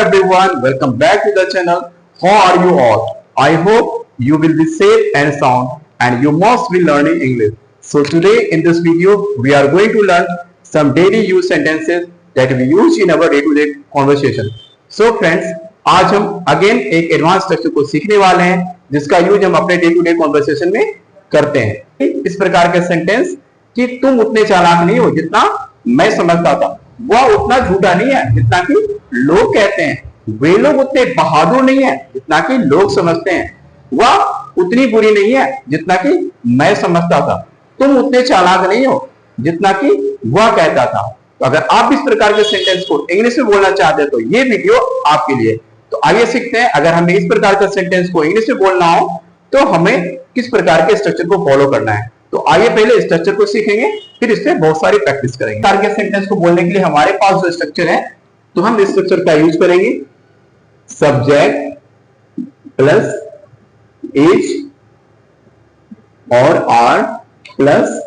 everyone, welcome back to the channel. How are you all? I hope you will be safe and sound and you must be learning English. So today in this video we are going to learn some daily use sentences that we use in our day-to-day conversation. So friends, आज हम again एक advance structure को सीखने वाले हैं जिसका use हम अपने डे टू डे कॉन्वर्सेशन में करते हैं। इस प्रकार के सेंटेंस कि तुम उतने चालाक नहीं हो जितना मैं समझता था, वह उतना झूठा नहीं है जितना कि लोग कहते हैं, वे लोग उतने बहादुर नहीं है जितना कि लोग समझते हैं, वह उतनी बुरी नहीं है जितना कि मैं समझता था, तुम उतने चालाक नहीं हो जितना कि वह कहता था। तो अगर आप इस प्रकार के सेंटेंस को इंग्लिश में बोलना चाहते हैं तो ये वीडियो आपके लिए। तो आइए सीखते हैं, अगर हमें इस प्रकार के सेंटेंस को इंग्लिश में बोलना हो तो हमें किस प्रकार के स्ट्रक्चर को फॉलो करना है। तो आइए पहले स्ट्रक्चर को सीखेंगे, फिर इससे बहुत सारी प्रैक्टिस करेंगे। इस प्रकार के सेंटेंस को बोलने के लिए हमारे पास जो स्ट्रक्चर है तो हम इस स्ट्रक्चर का यूज करेंगे। सब्जेक्ट प्लस इज और are plus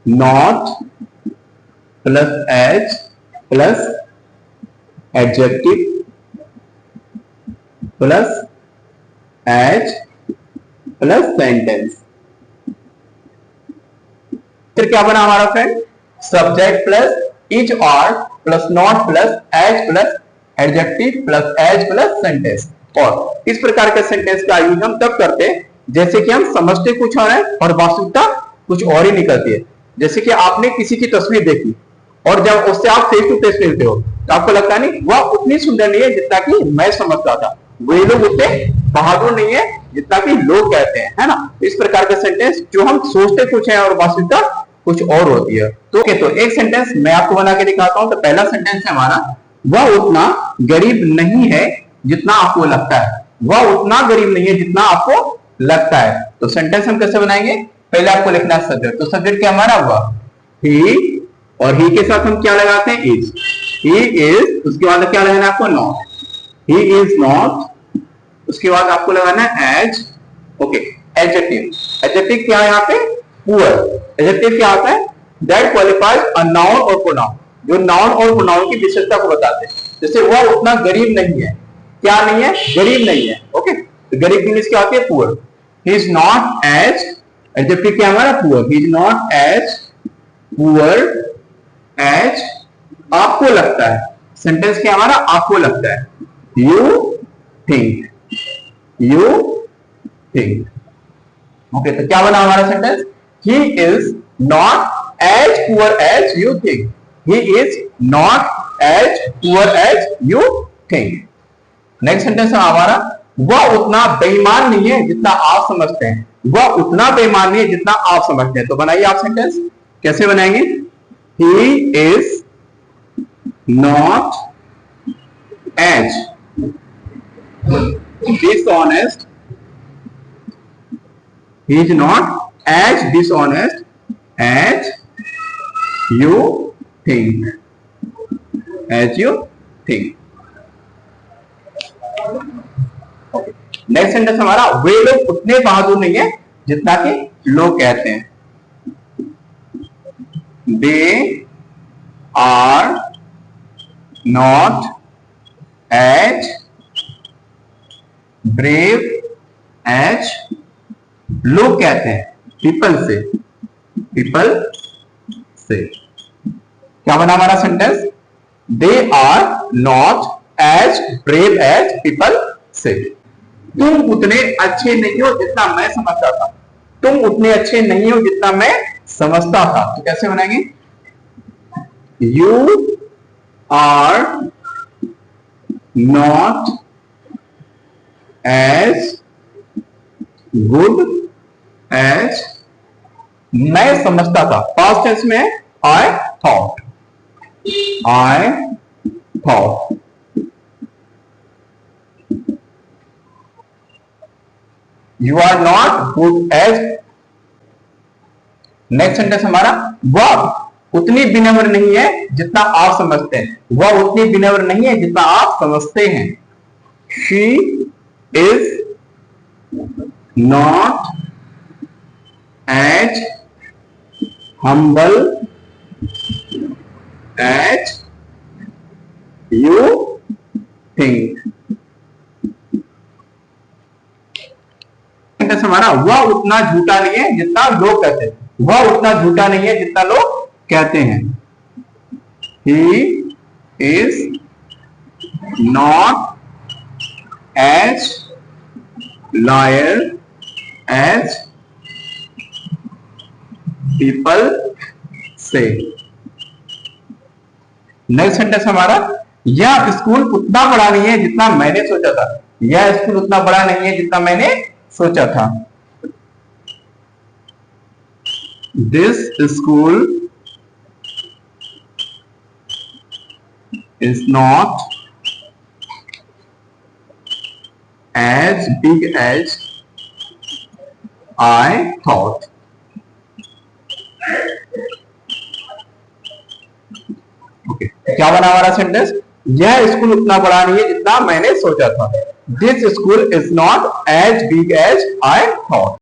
not plus as plus adjective plus as plus sentence. फिर क्या बना हमारा friend? Subject plus is are plus not plus as plus adjective plus as plus sentence. और इस प्रकार के सेंटेंस का यूज हम तब करते हैं जैसे कि हम समझते कुछ और है और वास्तविकता कुछ और ही निकलती है। जैसे कि आपने किसी की तस्वीर देखी और जब उससे आप फेस टू फेस मिलते हो तो आपको लगता नहीं वह उतनी सुंदर नहीं है जितना कि मैं समझता था, वे लोग उतने बहादुर नहीं है जितना कि लोग कहते हैं, है ना। इस प्रकार का सेंटेंस जो हम सोचते कुछ है और वास्तविकता कुछ और होती है। तो एक सेंटेंस मैं आपको बना के दिखाता हूं। तो पहला सेंटेंस है हमारा, वह उतना गरीब नहीं है जितना आपको लगता है, वह उतना गरीब नहीं है जितना आपको लगता है। तो सेंटेंस हम कैसे बनाएंगे? पहले आपको लिखना है सब्जेक्ट। तो सब्जेक्ट क्या हमारा हुआ? ही, और ही के साथ हम क्या लगाते हैं? इज। ही इज, उसके बाद क्या लगाना है आपको? नॉट। ही इज नॉट, उसके बाद आपको लगाना है एज। Okay, adjective. एडजेक्टिव क्या है यहाँ पे? पुअर। एडजेक्टिव क्या होता है? दैट क्वालिफाइज अ नाउन और प्रोनाउन, जो नाउन और प्रोनाउन की विशेषता को बताते हैं। जैसे वह उतना गरीब नहीं है, क्या नहीं है? गरीब नहीं है। ओके, तो गरीब की इंग्लिश क्या होती है? Poor. He is not as, adjective क्या हमारा? Poor. He is not as poor as आपको लगता है। सेंटेंस क्या हमारा? आपको लगता है। You think, you think. Okay, तो क्या बना हमारा sentence? He is not as poor as you think. He is not as poor as you think. Next sentence है हमारा, वह उतना बेईमान नहीं है जितना आप समझते हैं, वह उतना बेईमान नहीं है जितना आप समझते हैं। तो बनाइए आप सेंटेंस, कैसे बनाएंगे? He is not as dishonest, he is not as dishonest as you think, as you think. Next sentence हमारा, वे लोग उतने बहादुर नहीं है जितना कि लोग कहते हैं। They are not as brave as लोग कहते हैं। पीपल से, पीपल से। क्या बना हमारा sentence? They are not as brave as people से। तुम उतने अच्छे नहीं हो जितना मैं समझता था, तुम उतने अच्छे नहीं हो जितना मैं समझता था। तो कैसे बनाएंगे? You are not as good as मैं समझता था। पास्ट टेंस में I thought, I thought. You are not good as. Next sentence हमारा, वह उतनी विनम्र नहीं है जितना आप समझते हैं, वह उतनी विनम्र नहीं है जितना आप समझते हैं। She is not as humble as you think. हमारा वह उतना झूठा नहीं है जितना लोग कहते हैं, वह उतना झूठा नहीं है जितना लोग कहते हैं. He is not as liar as people say. Next sentence हमारा, यह स्कूल उतना बड़ा नहीं है जितना मैंने सोचा था. यह स्कूल उतना बड़ा नहीं है जितना मैंने सोचा था. This school is not as big as I thought. Okay. क्या बना हमारा सेंटेंस? यह स्कूल उतना बड़ा नहीं है जितना मैंने सोचा था. This school is not as big as I thought.